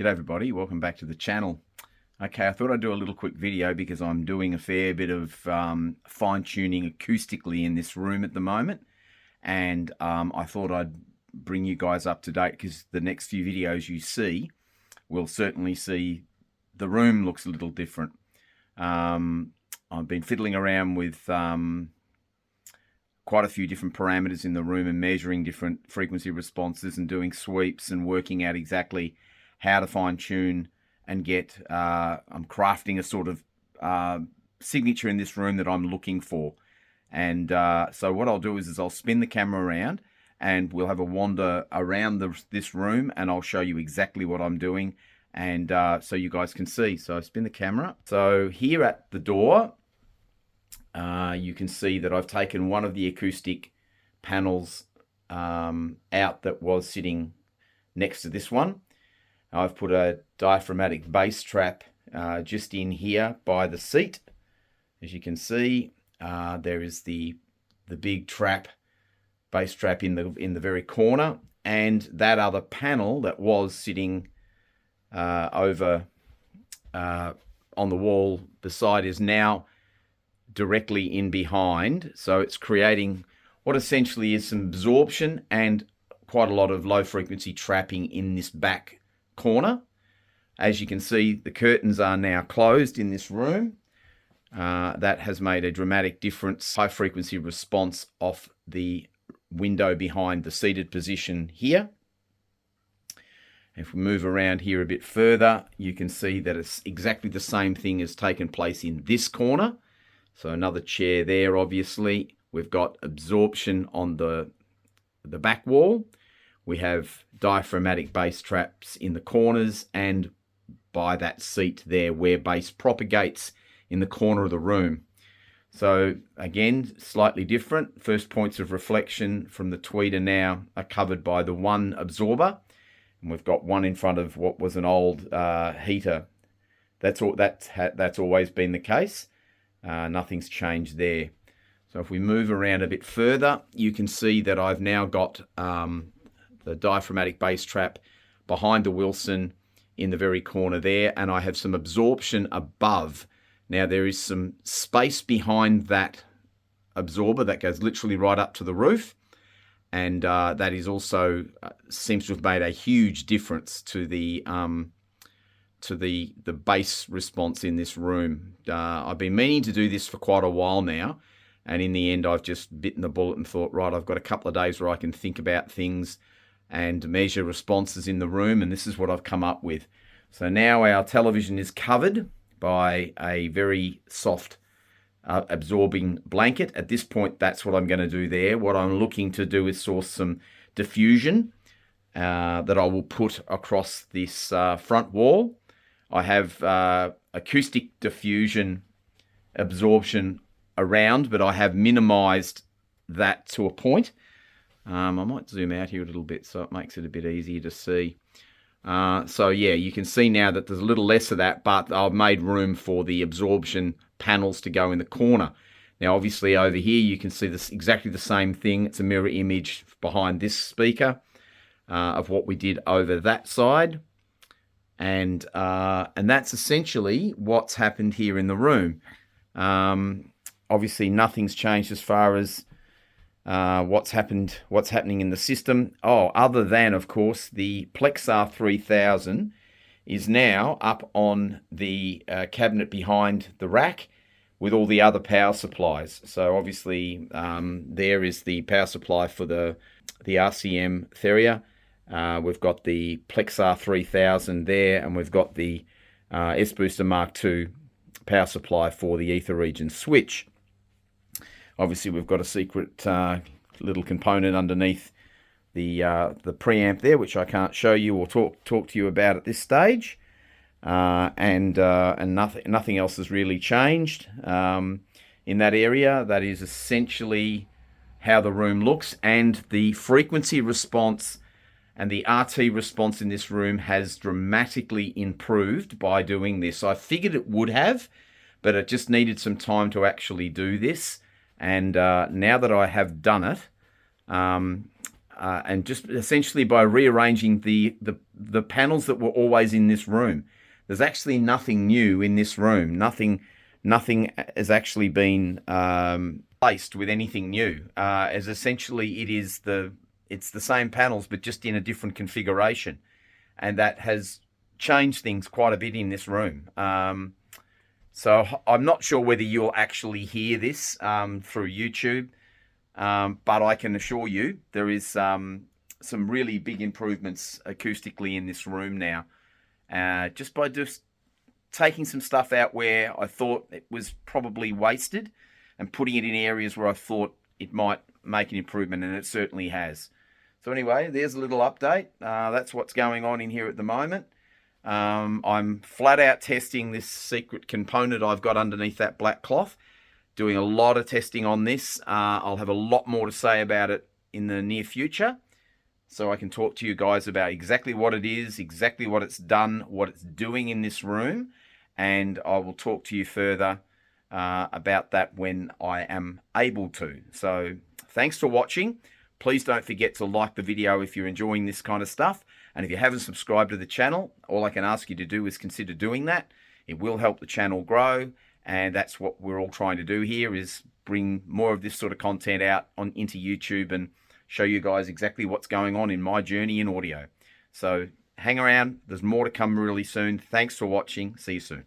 everybody, welcome back to the channel. Okay, I thought I'd do a little quick video because I'm doing a fair bit of fine-tuning acoustically in this room at the moment, and I thought I'd bring you guys up to date because the next few videos you see will certainly see the room looks a little different. I've been fiddling around with quite a few different parameters in the room and measuring different frequency responses and doing sweeps and working out exactly how to fine-tune and get, I'm crafting a sort of signature in this room that I'm looking for. And so what I'll do is I'll spin the camera around and we'll have a wander around this room and I'll show you exactly what I'm doing, and so you guys can see. So I spin the camera. So here at the door, you can see that I've taken one of the acoustic panels out that was sitting next to this one. I've put a diaphragmatic bass trap just in here by the seat. As you can see, there is the big trap, bass trap in the very corner, and that other panel that was sitting over on the wall beside is now directly in behind. So it's creating what essentially is some absorption and quite a lot of low frequency trapping in this back corner. As you can see, the curtains are now closed in this room. That has made a dramatic difference. High frequency response off the window behind the seated position here. If we move around here a bit further, you can see that it's exactly the same thing has taken place in this corner. So another chair there, obviously. We've got absorption on the back wall. We have diaphragmatic bass traps in the corners and by that seat there where bass propagates in the corner of the room. So again, slightly different. First points of reflection from the tweeter now are covered by the one absorber. And we've got one in front of what was an old heater. That's always been the case. Nothing's changed there. So if we move around a bit further, you can see that I've now got the diaphragmatic bass trap behind the Wilson in the very corner there, and I have some absorption above. Now there is some space behind that absorber that goes literally right up to the roof, and that is also seems to have made a huge difference to the bass response in this room. I've been meaning to do this for quite a while now, and in the end I've just bitten the bullet and thought, right, I've got a couple of days where I can think about things and measure responses in the room, and this is what I've come up with. So now our television is covered by a very soft absorbing blanket. At this point, that's what I'm going to do there. What I'm looking to do is source some diffusion that I will put across this front wall. I have acoustic diffusion absorption around, but I have minimized that to a point. I might zoom out here a little bit so it makes it a bit easier to see. So yeah, you can see now that there's a little less of that, but I've made room for the absorption panels to go in the corner. Now obviously over here you can see this exactly the same thing. It's a mirror image behind this speaker of what we did over that side. And that's essentially what's happened here in the room. Obviously nothing's changed as far as what's happening in the system. Other than, of course, the Plexar 3000 is now up on the cabinet behind the rack with all the other power supplies. So obviously there is the power supply for the RCM Theria. We've got the Plexar 3000 there, and we've got the S-Booster Mark II power supply for the ether region switch. Obviously, we've got a secret little component underneath the preamp there, which I can't show you or talk to you about at this stage. And nothing else has really changed in that area. That is essentially how the room looks, and the frequency response and the RT response in this room has dramatically improved by doing this. I figured it would have, but it just needed some time to actually do this. And now that I have done it, and just essentially by rearranging the panels that were always in this room. There's actually nothing new in this room. Nothing has actually been placed with anything new. As essentially it's the same panels but just in a different configuration, and that has changed things quite a bit in this room. So I'm not sure whether you'll actually hear this through YouTube. But I can assure you there is some really big improvements acoustically in this room now. Just by taking some stuff out where I thought it was probably wasted and putting it in areas where I thought it might make an improvement, and it certainly has. So anyway, there's a little update. That's what's going on in here at the moment. I'm flat out testing this secret component I've got underneath that black cloth. Doing a lot of testing on this. I'll have a lot more to say about it in the near future, so I can talk to you guys about exactly what it is, exactly what it's done, what it's doing in this room, and I will talk to you further about that when I am able to. So thanks for watching. Please don't forget to like the video if you're enjoying this kind of stuff, and if you haven't subscribed to the channel, all I can ask you to do is consider doing that. It will help the channel grow. And that's what we're all trying to do here, is bring more of this sort of content out into YouTube and show you guys exactly what's going on in my journey in audio. So hang around. There's more to come really soon. Thanks for watching. See you soon.